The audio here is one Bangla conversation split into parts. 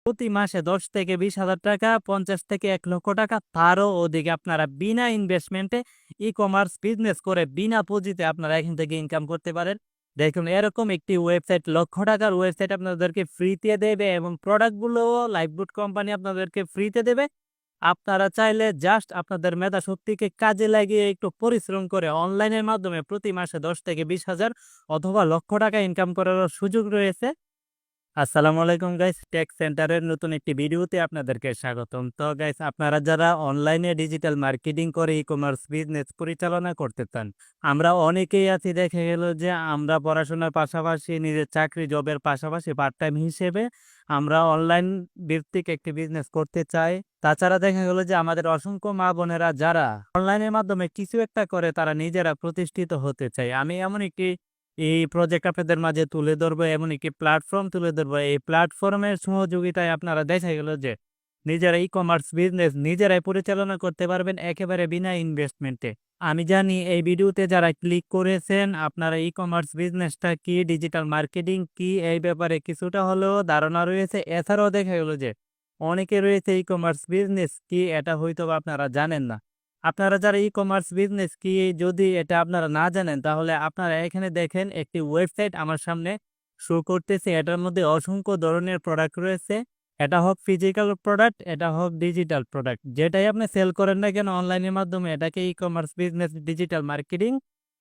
প্রতি মাসে ১০ থেকে ২০,০০০ টাকা, ৫০ থেকে ১,০০,০০০ টাকা, তারও অধিকে আপনারা বিনা ইনভেস্টমেন্টে ই-কমার্স বিজনেস করে বিনা পুঁজিতে আপনারা এখান থেকে ইনকাম করতে পারেন। দেখুন, এরকম একটি ওয়েবসাইট, লক্ষ টাকার ওয়েবসাইট আপনাদেরকে ফ্রিতে দেবে এবং প্রোডাক্টগুলোও লাইফগুড কোম্পানি আপনাদেরকে ফ্রিতে দেবে। আপনারা চাইলে জাস্ট আপনাদের মেধাশক্তিকে কাজে লাগিয়ে একটু পরিশ্রম করে অনলাইনের মাধ্যমে প্রতি মাসে ১০ থেকে ২০,০০০ অথবা লক্ষ টাকা ইনকাম করারও সুযোগ রয়েছে। আসসালামু আলাইকুম গাইস, টেক সেন্টারের নতুন একটি ভিডিওতে আপনাদেরকে স্বাগতম। তো গাইস, আপনারা যারা অনলাইনে ডিজিটাল মার্কেটিং করে ই-কমার্স বিজনেস পরিচালনা করতে চান, আমরা অনেকেই আছি, দেখে গেল যে আমরা পড়াশোনার পাশাপাশি নিজের চাকরি জবের পাশাপাশি পার্ট টাইম হিসেবে আমরা অনলাইন ভিত্তিক একটি বিজনেস করতে চাই। তাছাড়া দেখা গেল যে আমাদের অসংখ্য মা বোনেরা যারা অনলাইনের মাধ্যমে কিছু একটা করে তারা নিজেরা প্রতিষ্ঠিত হতে চায়। আমি এমন একটি প্রজেক্ট আপনাদের মাঝে তুলে ধরবো, এমন একটি প্ল্যাটফর্ম তুলে ধরবো। এই প্ল্যাটফর্মের সহযোগিতায় আপনারা দেখা গেল যে নিজেরা ই-কমার্স বিজনেস নিজেরাই পরিচালনা করতে পারবেন একেবারে বিনা ইনভেস্টমেন্টে। আমি জানি এই ভিডিওতে যারা ক্লিক করেছেন আপনারা ই-কমার্স বিজনেসটা কি, ডিজিটাল মার্কেটিং কি, এই ব্যাপারে কিছুটা হলেও ধারণা রয়েছে। এছাড়াও দেখা গেল যে অনেকে রয়েছে ই-কমার্স বিজনেস কি এটা হয়তোবা আপনারা জানেন না। আপনারা যারা ই-কমার্স বিজনেস কি যদি এটা আপনারা না জানেন, তাহলে আপনারা এখানে দেখেন একটি ওয়েবসাইট আমার সামনে শো করতেছে। এটার মধ্যে অসংখ্য ধরনের প্রোডাক্ট রয়েছে। এটা হোক ফিজিক্যাল প্রোডাক্ট, এটা হোক ডিজিটাল প্রোডাক্ট, যেটাই আপনি সেল করেন না কেন অনলাইনের মাধ্যমে, এটাকে ই-কমার্স বিজনেস ডিজিটাল মার্কেটিং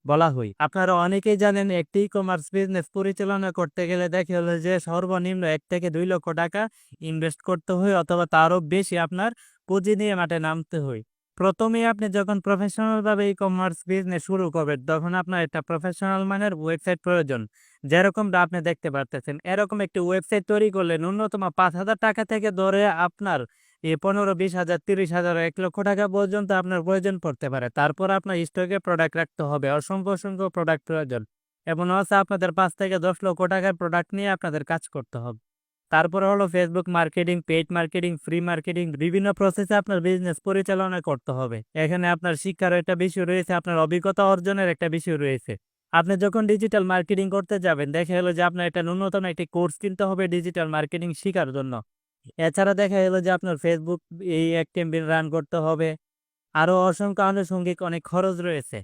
বলা হয়। আপনারা অনেকেই জানেন একটি ই-কমার্স বিজনেস পরিচালনা করতে গেলে দেখা গেল যে সর্বনিম্ন ১ থেকে ২ লক্ষ টাকা ইনভেস্ট করতে হয় অথবা তারও বেশি আপনার পুঁজি নিয়ে মাঠে নামতে হয়। প্রথমেই আপনি যখন প্রফেশনাল ভাবে ই-কমার্স বিজনেস শুরু করবেন, তখন আপনার একটা প্রফেশনাল মানের ওয়েবসাইট প্রয়োজন। যেরকমটা আপনি দেখতে পারতেছেন, এরকম একটি ওয়েবসাইট তৈরি করলে ন্যূনতম ৫,০০০ টাকা থেকে ধরে আপনার ১৫, ২০,০০০, ৩০,০০০, ১,০০,০০০ টাকা পর্যন্ত আপনার প্রয়োজন পড়তে পারে। তারপর আপনার স্টকে প্রোডাক্ট রাখতে হবে, অসংখ্য প্রোডাক্ট প্রয়োজন। এবং হচ্ছে আপনাদের ৫ থেকে ১০ লক্ষ টাকার প্রোডাক্ট নিয়ে আপনাদের কাজ করতে হবে। তারপরে হলো Facebook marketing, paid marketing, free marketing, বিভিন্ন প্রসেসে আপনার বিজনেস পরিচালনা করতে হবে। এখানে আপনার শিক্ষার একটা বিষয় রয়েছে, আপনার অভিজ্ঞতা অর্জনের একটা বিষয় রয়েছে। আপনি যখন ডিজিটাল মার্কেটিং করতে যাবেন, দেখা গেল যে আপনার একটা ন্যূনতম একটি কোর্স কিনতে হবে ডিজিটাল মার্কেটিং শিখার জন্য। এছাড়া দেখা গেল যে আপনার ফেসবুক এক ক্যাম্পেইন রান করতে হবে। আরো অসংখ্য আনুষঙ্গিক অনেক খরচ রয়েছে।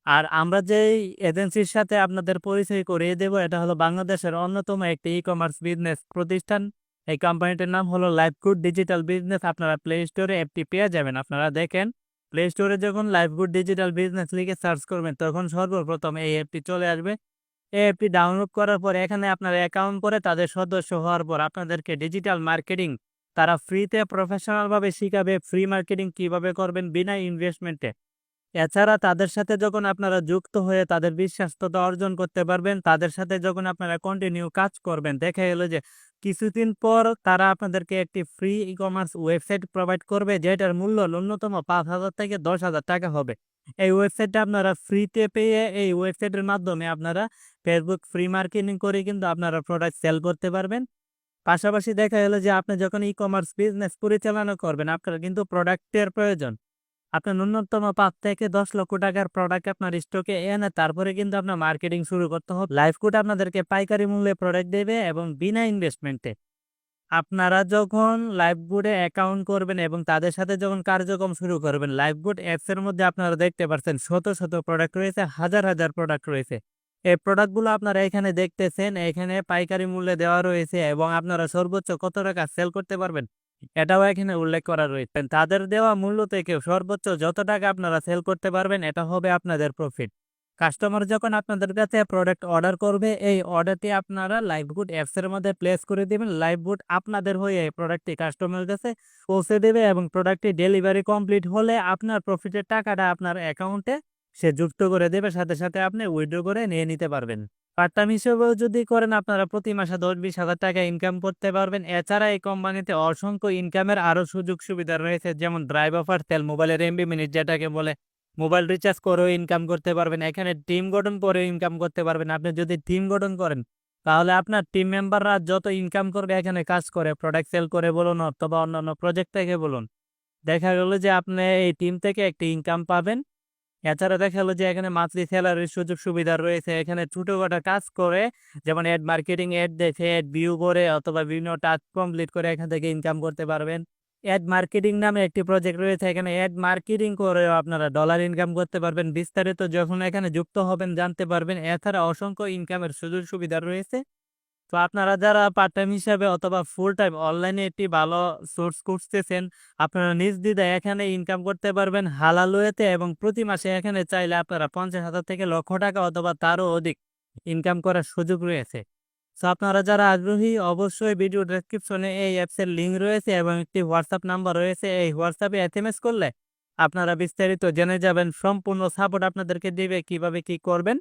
আর আমরা যেই এজেন্সির সাথে আপনাদের পরিচয় করিয়ে দেব, এটা হলো বাংলাদেশের অন্যতম একটি ই-কমার্স বিজনেস প্রতিষ্ঠান। এই কোম্পানিটির নাম হলো লাইফগুড ডিজিটাল বিজনেস। আপনারা প্লে স্টোরে অ্যাপটি পেয়ে যাবেন। আপনারা দেখেন, প্লে স্টোরে যখন লাইফগুড ডিজিটাল বিজনেস লিখে সার্চ করবেন, তখন সর্বপ্রথম এই অ্যাপটি চলে আসবে। এই অ্যাপটি ডাউনলোড করার পর এখানে আপনার অ্যাকাউন্ট করে তাদের সদস্য হওয়ার পর আপনাদেরকে ডিজিটাল মার্কেটিং তারা ফ্রিতে প্রফেশনাল ভাবে শিখাবে। ফ্রি মার্কেটিং কিভাবে করবেন বিনা ইনভেস্টমেন্টে। এছাড়া তাদের সাথে যখন আপনারা যুক্ত হয়ে তাদের বিশ্বস্ততা অর্জন করতে পারবেন, তাদের সাথে যখন আপনারা কন্টিনিউ কাজ করবেন, দেখা গেল যে কিছুদিন পর তারা আপনাদেরকে একটি ফ্রি ই-কমার্স ওয়েবসাইট প্রোভাইড করবে, যেটার মূল্য ন্যূনতম ৫,০০০ থেকে ১০,০০০ টাকা হবে। এই ওয়েবসাইটটা আপনারা ফ্রিতে পেয়ে এই ওয়েবসাইটের মাধ্যমে আপনারা ফেসবুক ফ্রি মার্কেটিং করে কিন্তু আপনারা প্রোডাক্ট সেল করতে পারবেন। পাশাপাশি দেখা গেল যে আপনি যখন ই-কমার্স বিজনেস পরিচালনা করবেন, আপনার কিন্তু প্রোডাক্টের প্রয়োজন। আপনার ন্যূনতম ৫ থেকে ১০ লক্ষ টাকার প্রোডাক্ট আপনার স্টকে এনে তারপরে কিন্তু আপনার মার্কেটিং শুরু করতে হবে। লাইফগুড আপনাদেরকে পাইকারি মূল্যে প্রোডাক্ট দেবে এবং বিনা ইনভেস্টমেন্টে। আপনারা যখন লাইফগুডে অ্যাকাউন্ট করবেন এবং তাদের সাথে যখন কার্যক্রম শুরু করবেন, লাইফগুড অ্যাপস এর মধ্যে আপনারা দেখতে পাচ্ছেন শত প্রোডাক্ট রয়েছে, হাজার প্রোডাক্ট রয়েছে। এই প্রোডাক্টগুলো আপনারা এখানে দেখতেছেন, এখানে পাইকারি মূল্যে দেওয়া রয়েছে এবং আপনারা সর্বোচ্চ কত টাকা সেল করতে পারবেন এটাও এখানে উল্লেখ করা রয়েছে। তাদের দেওয়া মূল্য থেকে সর্বোচ্চ যত টাকা আপনারা সেল করতে পারবেন এটা হবে আপনাদের প্রফিট। কাস্টমার যখন আপনাদের কাছে প্রোডাক্ট অর্ডার করবে, এই অর্ডারটি আপনারা লাইফগুড অ্যাপস এর মধ্যে প্লেস করে দিবেন। লাইফগুড আপনাদের হয়ে এই প্রোডাক্টটি কাস্টমারের কাছে পৌঁছে দেবে এবং প্রোডাক্টটি ডেলিভারি কমপ্লিট হলে আপনার প্রফিটের টাকাটা আপনার অ্যাকাউন্টে সে যুক্ত করে দেবে, সাথে আপনি উইথড্র করে নিয়ে নিতে পারবেন। পার্ট টাইম হিসেবেও যদি করেন, আপনারা প্রতি মাসে ১০-২০,০০০ টাকা ইনকাম করতে পারবেন। এছাড়া এই কোম্পানিতে অসংখ্য ইনকামের আরো সুযোগ সুবিধা রয়েছে, যেমন ড্রাইভ অফার তেল, মোবাইলের এমবি মিনিট যেটাকে বলে, মোবাইল রিচার্জ করেও ইনকাম করতে পারবেন। এখানে টিম গঠন করেও ইনকাম করতে পারবেন। আপনি যদি টিম গঠন করেন, তাহলে আপনার টিম মেম্বাররা যত ইনকাম করবে এখানে কাজ করে, প্রোডাক্ট সেল করে বলুন অথবা অন্যান্য প্রজেক্ট থেকে বলুন, দেখা গেল যে আপনি এই টিম থেকে একটি ইনকাম পাবেন এছাড়া দেখা গেলো যে এখানে মান্থলি স্যালারির সুযোগ সুবিধা রয়েছে। এখানে ছোটখাটো কাজ করে যেমন এড মার্কেটিং, এড দেখে, এড ভিউ করে অথবা বিভিন্ন টাস্ক কমপ্লিট করে এখান থেকে ইনকাম করতে পারবেন। এড মার্কেটিং নামে একটি প্রজেক্ট রয়েছে। এখানে এড মার্কেটিং করেও আপনারা ডলার ইনকাম করতে পারবেন। বিস্তারিত যখন এখানে যুক্ত হবেন জানতে পারবেন। এছাড়া অসংখ্য ইনকামের সুযোগ সুবিধা রয়েছে। তো আপনারা যারা পার্ট টাইম হিসাবে অথবা ফুল টাইম অনলাইনে একটি ভালো সোর্স খুঁজতেছেন, আপনারা নির্দ্বিধায় এখানে ইনকাম করতে পারবেন হালাল ওয়েতে এবং প্রতি মাসে এখানে চাইলে আপনারা 50,000 থেকে লক্ষ টাকা অথবা তারও অধিক ইনকাম করার সুযোগ রয়েছে। সো আপনারা যারা আগ্রহী অবশ্যই ভিডিও ডেসক্রিপশনে এই অ্যাপসের লিঙ্ক রয়েছে এবং একটি হোয়াটসঅ্যাপ নাম্বার রয়েছে। এই হোয়াটসঅ্যাপে এসএমএস করলে আপনারা বিস্তারিত জেনে যাবেন। সম্পূর্ণ সাপোর্ট আপনাদেরকে দিবে কিভাবে কি করবেন।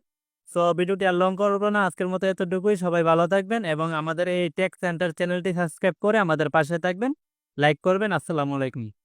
সো ভিডিওটি আর লং করব না। আজকের মতো এতটুকুই। সবাই ভালো থাকবেন এবং আমাদের এই টেক সেন্টার চ্যানেলটি সাবস্ক্রাইব করে আমাদের পাশে থাকবেন। লাইক করবেন। আসসালামু আলাইকুম।